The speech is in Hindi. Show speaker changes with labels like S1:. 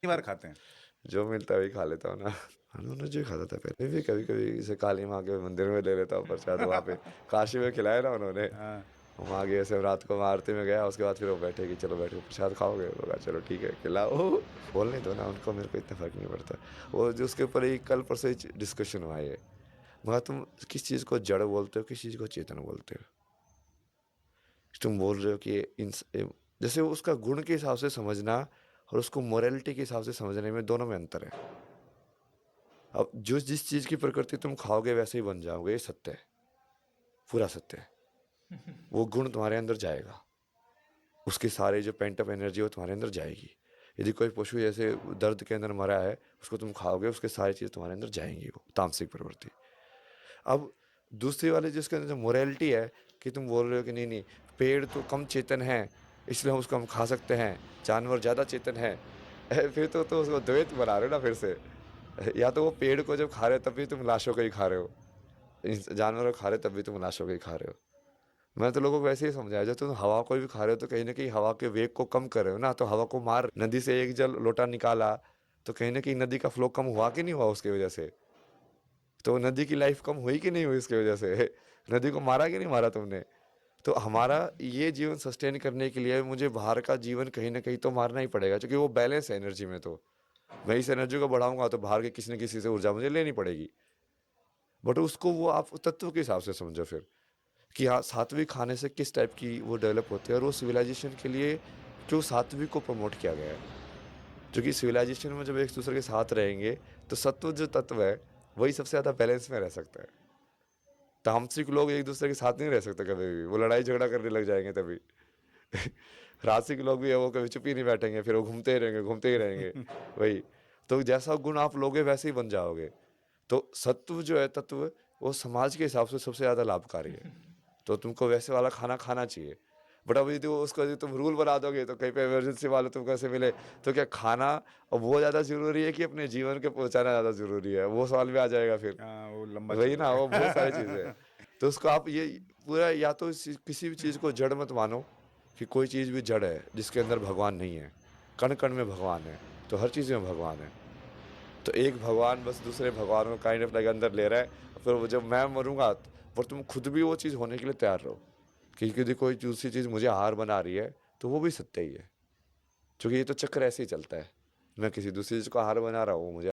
S1: कितनी बार खाते हैं?
S2: जो मिलता है वही खा लेता हूँ ना। नॉनवेज जो खाता था पहले भी, कभी-कभी जैसे काली माँ के मंदिर में ले लेता हूँ प्रसाद वहाँ पे। काशी में खिलाया ना उन्होंने,
S1: हाँ।
S2: वहाँ गए ऐसे रात को मैं आरती में गया, उसके बाद फिर वो बैठे कि चलो बैठो प्रसाद खाओगे? मैं कहा चलो ठीक है खिलाओ। बोलने दो ना उनको, मेरे को इतना फ़र्क नहीं पड़ता। वो जो उसके ऊपर ही कल परसों ही डिस्कशन हुआ ये। मैं कहा तुम किस चीज़ को जड़ बोलते हो, किस चीज़ को चेतन बोलते हो? तुम बोल रहे हो कि जैसे उसका गुण के हिसाब से समझना और उसको मोरालिटी के हिसाब से समझने में, दोनों में अंतर है। अब जो जिस चीज़ की प्रकृति तुम खाओगे वैसे ही बन जाओगे, ये सत्य है, पूरा सत्य है। वो गुण तुम्हारे अंदर जाएगा, उसकी सारी जो पेंट अप एनर्जी वो तुम्हारे अंदर जाएगी। यदि कोई पशु जैसे दर्द के अंदर मरा है, उसको तुम खाओगे, उसके सारी चीज़ तुम्हारे अंदर जाएंगी, वो तामसिक प्रवृत्ति। अब दूसरी वाली जिसके अंदर जो मोरालिटी है, कि तुम बोल रहे हो कि नहीं नहीं, पेड़ तो कम चेतन है इसलिए हम उसको हम खा सकते हैं, जानवर ज़्यादा चेतन है। फिर तो उसको द्वैत बना रहे हो ना फिर से। या तो वो पेड़ को जब खा रहे हो तब भी तुम लाशों को ही खा रहे हो, जानवरों को खा रहे हो तब भी तुम लाशों को ही खा रहे हो। मैं तो लोगों को वैसे ही समझाया, जब तुम हवा को भी खा रहे हो तो कहीं ना कहीं हवा के वेग को कम कर रहे हो ना। तो हवा को मार, नदी से एक जल लोटा निकाला तो कहीं ना कहीं नदी का फ्लो कम हुआ कि नहीं हुआ उसकी वजह से? तो नदी की लाइफ कम हुई कि नहीं हुई इसकी वजह से? नदी को मारा कि नहीं मारा तुमने? तो हमारा ये जीवन सस्टेन करने के लिए मुझे बाहर का जीवन कहीं ना कहीं तो मारना ही पड़ेगा, क्योंकि वो बैलेंस है एनर्जी में। तो मैं इस एनर्जी को बढ़ाऊंगा तो बाहर के किसी न किसी से ऊर्जा मुझे लेनी पड़ेगी। बट उसको वो आप तत्व के हिसाब से समझो फिर, कि हाँ सात्विक खाने से किस टाइप की वो डेवलप होती है, और वो सिविलाइजेशन के लिए क्यों सात्विक को प्रमोट किया गया है। क्योंकि सिविलाइजेशन में जब एक दूसरे के साथ रहेंगे तो सत्व जो तत्व है वही सबसे ज़्यादा बैलेंस में रह सकता है। तामसिक लोग एक दूसरे के साथ नहीं रह सकते कभी भी, वो लड़ाई झगड़ा करने लग जाएंगे तभी। राजसिक लोग भी है, वो कभी चुप ही नहीं बैठेंगे, फिर वो घूमते ही रहेंगे घूमते ही रहेंगे। वही, तो जैसा गुण आप लोगे वैसे ही बन जाओगे। तो सत्व जो है तत्व, वो समाज के हिसाब से सबसे ज़्यादा लाभकारी है। तो तुमको वैसे वाला खाना खाना चाहिए। बट अभी तो उसको यदि तुम रूल बना दोगे तो कहीं पे इमरजेंसी वाले तुमको ऐसे मिले तो क्या खाना अब वो ज़्यादा ज़रूरी है कि अपने जीवन के पहुंचाना ज़्यादा ज़रूरी है? वो सवाल भी आ जाएगा फिर।
S1: हाँ, वो लंबा
S2: वही ना,
S1: चलेगा।
S2: वो बहुत सारी चीज़ें हैं। तो उसको आप ये पूरा, या तो किसी भी चीज़ को जड़ मत मानो, कि कोई चीज़ भी जड़ है जिसके अंदर भगवान नहीं है। कण कण में भगवान है, तो हर चीज़ में भगवान है। तो एक भगवान बस दूसरे भगवान को काइंड ऑफ लाइक अंदर ले रहा है। फिर वो जब मैं मरूंगा, पर तुम खुद भी वो चीज़ होने के लिए तैयार रहो, कि यदि कोई दूसरी चीज़ मुझे हार बना रही है तो वो भी सत्य ही है। क्योंकि ये तो चक्र ऐसे ही चलता है, मैं किसी दूसरी चीज़ को हार बना रहा हूँ, मुझे